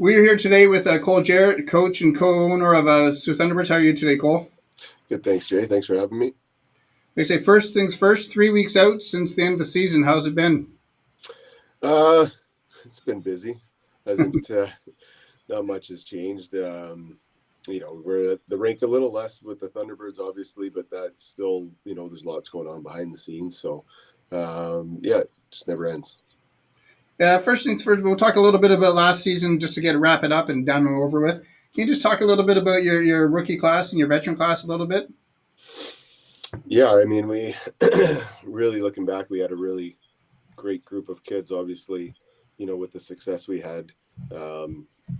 We're here today with Cole Jarrett, coach and co-owner of Soo Thunderbirds. How are you today, Cole? Good, thanks, Jay. Thanks for having me. They say first things first. 3 weeks out since the end of the season. How's it been? Uh, it's been busy. Hasn't Not much has changed. We're at the rink a little less with the Thunderbirds, obviously, but that's still, there's lots going on behind the scenes. So, yeah, it just never ends. First things first. We'll talk a little bit about last season just to get it wrap it up and done and over with. Can you just talk a little bit about your rookie class and your veteran class a little bit? Yeah, I mean, we really looking back, we had a really great group of kids. Obviously, with the success we had,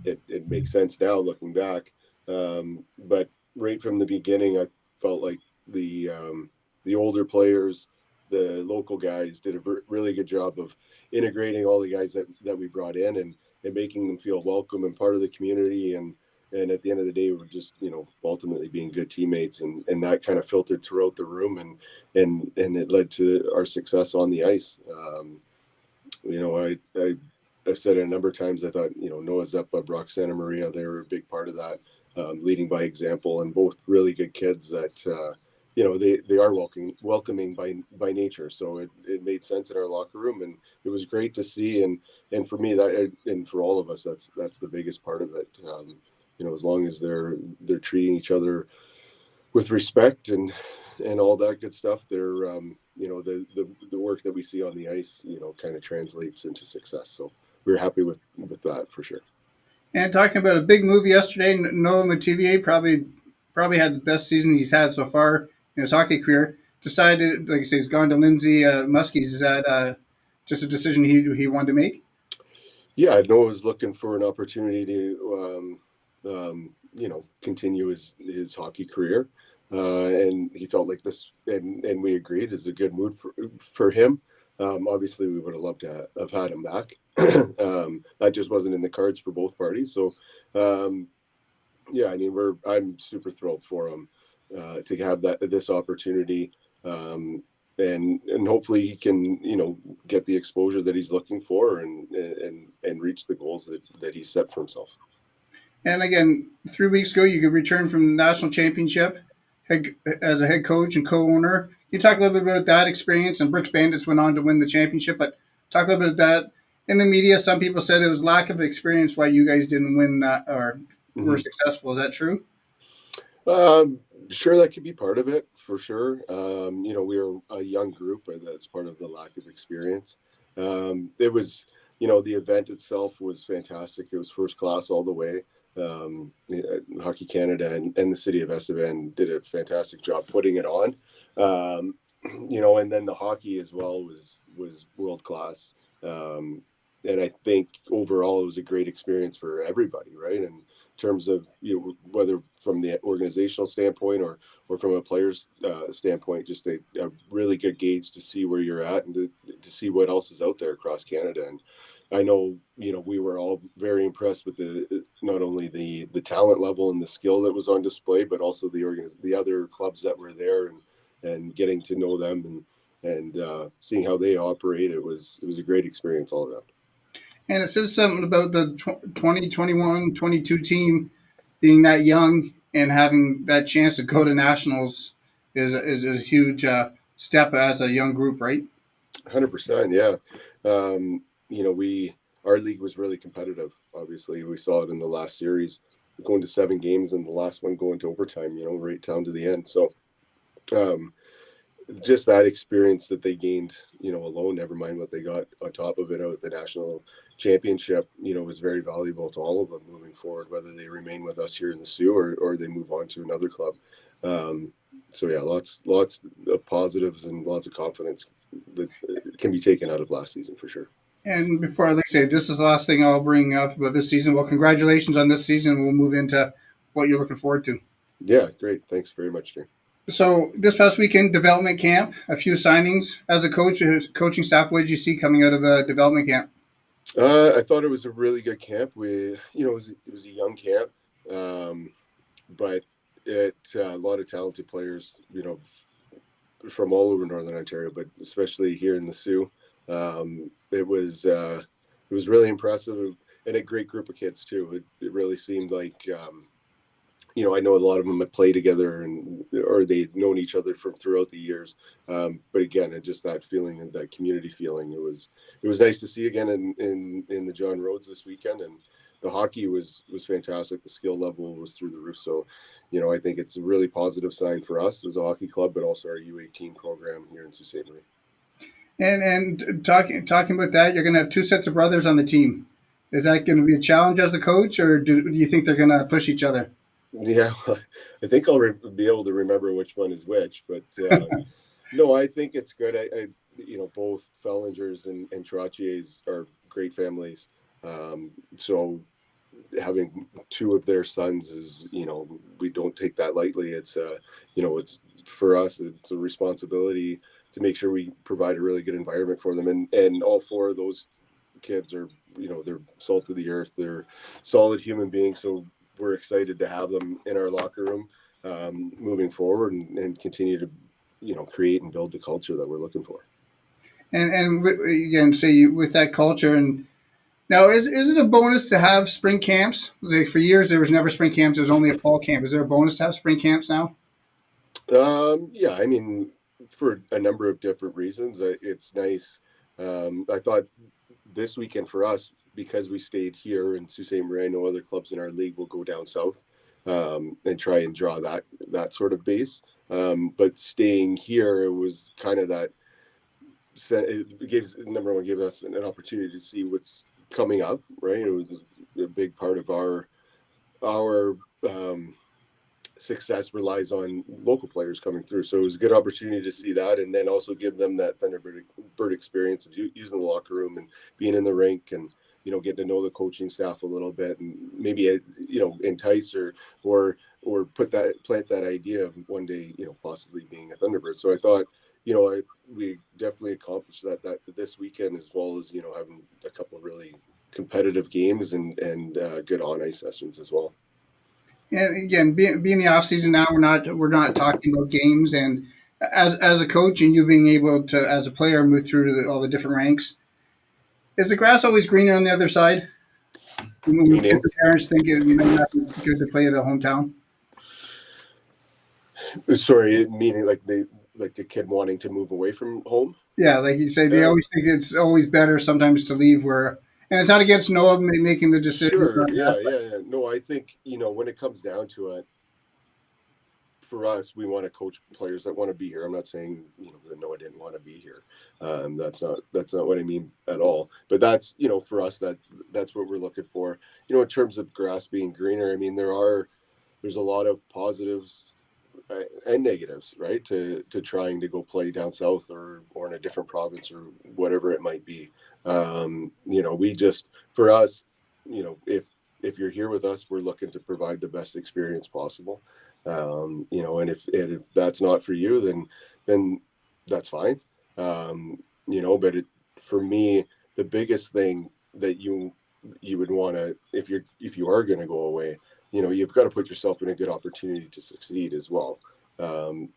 it makes sense now looking back. But right from the beginning, I felt like the older players, the local guys, did a really good job of integrating all the guys that we brought in and making them feel welcome and part of the community. And at the end of the day, we're just, ultimately being good teammates, and that kind of filtered throughout the room, and it led to our success on the ice. I've said it a number of times. I thought, Noah Zeppa, Brock Santa Maria, they were a big part of that, leading by example, and both really good kids that, they are welcoming by nature. So it made sense in our locker room, and it was great to see. And for me, and for all of us, that's the biggest part of it. As long as they're treating each other with respect and all that good stuff, they're the work that we see on the ice, kind of translates into success. So we're happy with that for sure. And talking about a big move yesterday, Noah Mativier probably had the best season he's had so far in his hockey career. Decided, like I say, he's gone to Lindsay Muskies. Is that just a decision he wanted to make? Yeah, Noah was looking for an opportunity to continue his hockey career, and he felt like this, and we agreed, is a good move for him. Obviously, we would have loved to have had him back. That just wasn't in the cards for both parties. So, yeah, I mean, I'm super thrilled for him to have this opportunity, and hopefully he can get the exposure that he's looking for and reach the goals that he's set for himself. And again, 3 weeks ago, you could return from the national championship as a head coach and co-owner. Can you talk a little bit about that experience? And Brooks Bandits went on to win the championship, but talk a little bit about that. In the media, some people said it was lack of experience why you guys didn't win or were successful. Is that true? Sure, that could be part of it for sure. We were a young group, and that's part of the lack of experience. It was, the event itself was fantastic. It was first class all the way. Hockey Canada and the city of Estevan did a fantastic job putting it on. And then the hockey as well was world class. And I think overall it was a great experience for everybody, right? And in terms of whether from the organizational standpoint or from a player's standpoint, just a really good gauge to see where you're at and to see what else is out there across Canada. And I know, we were all very impressed with not only the talent level and the skill that was on display, but also the other clubs that were there, and getting to know them and seeing how they operate. It was a great experience all around. And it says something about the 2021-22 team being that young and having that chance to go to nationals is a huge step as a young group, right? 100%, yeah. Our league was really competitive. Obviously, we saw it in the last series, going to 7 games, and the last one going to overtime. Right down to the end. So, just that experience that they gained, alone, never mind what they got on top of it out at the national championship, was very valuable to all of them moving forward, whether they remain with us here in the Soo or they move on to another club. So yeah, lots of positives and lots of confidence that can be taken out of last season for sure. And before I say this is the last thing I'll bring up about this season. Well, congratulations on this season. We'll move into what you're looking forward to. Yeah, great. Thanks very much, Jay. So this past weekend, development camp, a few signings. As a coach, coaching staff, what did you see coming out of a development camp? I thought it was a really good camp. It was a young camp, but a lot of talented players, from all over Northern Ontario, but especially here in the Soo. It was really impressive. a great group of kids too. It really seemed like, I know a lot of them have played together or they've known each other from throughout the years. But again, just that feeling and that community feeling, it was nice to see again in the John Rhodes this weekend. And the hockey was fantastic. The skill level was through the roof. So, I think it's a really positive sign for us as a hockey club, but also our U18 program here in Sault Ste. Marie. And talking about that, you're going to have two sets of brothers on the team. Is that going to be a challenge as a coach, or do you think they're going to push each other? Yeah, I think I'll be able to remember which one is which, but no, I think it's good. Both Fellingers and Trottiers are great families. So having two of their sons is, we don't take that lightly. It's, it's for us, it's a responsibility to make sure we provide a really good environment for them. And all four of those kids are, they're salt of the earth. They're solid human beings. So we're excited to have them in our locker room moving forward and continue to, create and build the culture that we're looking for. And again, say with that culture, and now is it a bonus to have spring camps? Like for years there was never spring camps; there's only a fall camp. Is there a bonus to have spring camps now? Yeah, I mean, for a number of different reasons, it's nice. I thought this weekend for us, because we stayed here in Sault Ste. Marie, no other clubs in our league will go down south and try and draw that sort of base. But staying here, it was kind of that. It gave us an opportunity to see what's coming up. Right, it was a big part of our success relies on local players coming through. So it was a good opportunity to see that, and then also give them that Thunderbird experience of using the locker room and being in the rink and, getting to know the coaching staff a little bit and maybe, entice or plant that idea of one day, possibly being a Thunderbird. So I thought, we definitely accomplished that this weekend, as well as, having a couple of really competitive games and good on ice sessions as well. And again, being the off season now, we're not talking about games. And as a coach, and you being able to, as a player, move through to all the different ranks, is the grass always greener on the other side? When kids Meaning, and parents think not good to play at a hometown. sorry, meaning like the kid wanting to move away from home. Yeah, like you say, they Uh, always think it's always better sometimes to leave where, and it's not against Noah making the decisions sure, on that, yeah. No, I think when it comes down to it, for us, we want to coach players that want to be here. I'm not saying that Noah didn't want to be here. That's not what I mean at all. But that's for us that's what we're looking for. In terms of grass being greener, I mean there's a lot of positives and negatives, right? To trying to go play down south or in a different province or whatever it might be. We just for us, if you're here with us, we're looking to provide the best experience possible. And if that's not for you, then that's fine. But for me, the biggest thing that you would want to, if you are going to go away, you've got to put yourself in a good opportunity to succeed as well. And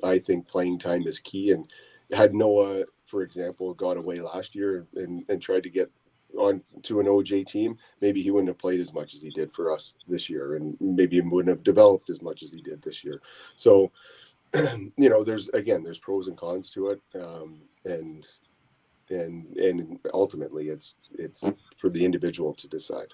I think playing time is key. And had Noah, for example, got away last year and tried to get on to an OJ team, maybe he wouldn't have played as much as he did for us this year, and maybe he wouldn't have developed as much as he did this year. So, there's pros and cons to it, and ultimately it's for the individual to decide.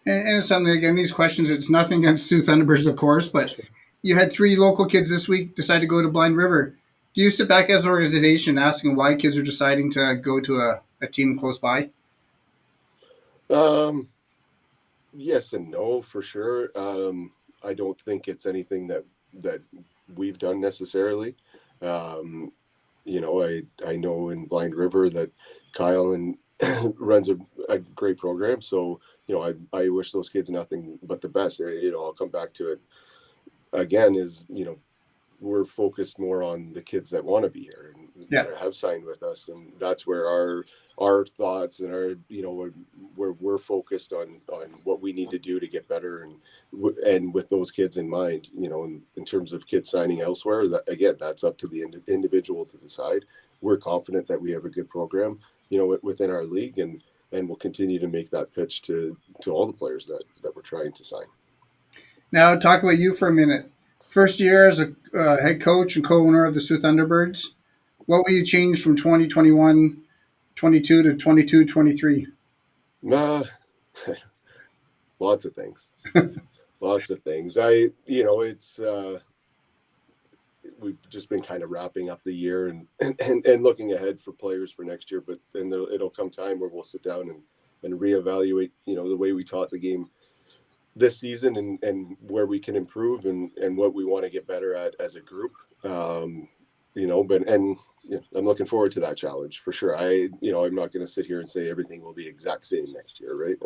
and it's something again. These questions, it's nothing against Soo Thunderbirds, of course, but you had three local kids this week decide to go to Blind River. Do you sit back as an organization asking why kids are deciding to go to a team close by? Um, yes and no, for sure. I don't think it's anything that we've done necessarily. Um, I know in Blind River that Kyle and runs a great program. So, I wish those kids nothing but the best. I'll come back to it again is, we're focused more on the kids that want to be here and Yeah. that have signed with us. And that's where our thoughts and our, where we're focused on what we need to do to get better. And with those kids in mind, in terms of kids signing elsewhere, that again, that's up to the individual to decide. We're confident that we have a good program, within our league, and and we'll continue to make that pitch to all the players that we're trying to sign. Now, talk about you for a minute. First year as a head coach and co-owner of the Soo Thunderbirds. What will you change from 2021 22 to 22 23? Lots of things. Lots of things. It's we've just been kind of wrapping up the year and looking ahead for players for next year. But then it'll come time where we'll sit down and reevaluate, the way we taught the game this season and where we can improve and what we want to get better at as a group. I'm looking forward to that challenge for sure. I'm not going to sit here and say everything will be exact same next year, right?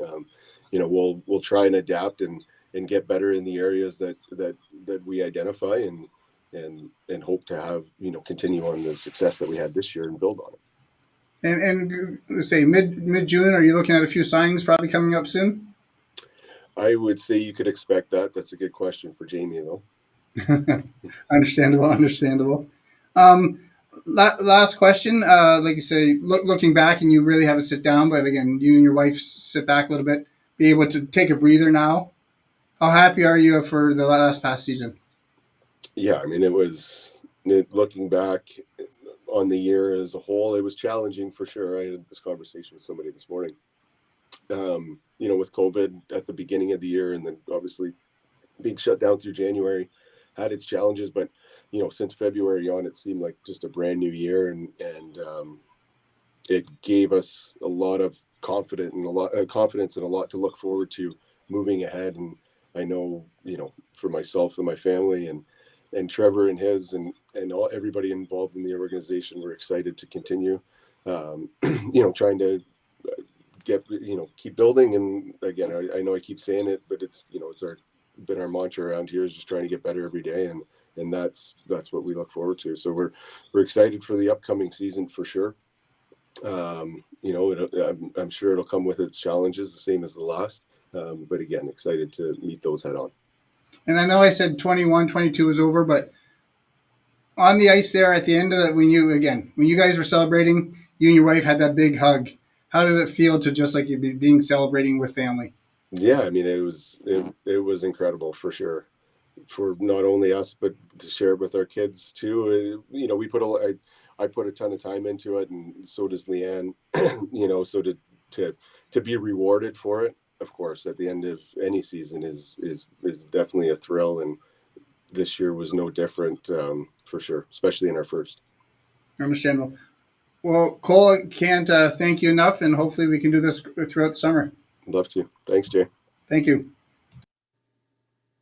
We'll try and adapt and get better in the areas that we identify and hope to have, continue on the success that we had this year and build on it. And let's say mid June, are you looking at a few signings probably coming up soon? I would say you could expect that. That's a good question for Jamie, though. Understandable. Last question. Like you say, looking back, and you really have to sit down, but again, you and your wife sit back a little bit, be able to take a breather now. How happy are you for the past season? Yeah, I mean, looking back on the year as a whole, it was challenging for sure. I had this conversation with somebody this morning. With COVID at the beginning of the year, and then obviously being shut down through January had its challenges, but since February on, it seemed like just a brand new year, and it gave us a lot of confidence and a lot to look forward to moving ahead. And I know, for myself and my family and Trevor and his and everybody involved in the organization, we're excited to continue, trying to keep building. And again, I know I keep saying it, but it's been our mantra around here, is just trying to get better every day, and that's what we look forward to. So we're excited for the upcoming season for sure. I'm sure it'll come with its challenges, the same as the last, but again, excited to meet those head on. And I know I said 21, 22 was over, but on the ice there at the end of that, when you guys were celebrating, you and your wife had that big hug. How did it feel to just like you being celebrating with family? Yeah, I mean, it was incredible for sure, for not only us, but to share it with our kids too. I put a ton of time into it, and so does Leanne. So to be rewarded for it, of course, at the end of any season is definitely a thrill, and this year was no different, for sure, especially in our first. Understandable. Well, Cole, I can't thank you enough, and hopefully we can do this throughout the summer. Love to. Thanks, Jay. Thank you.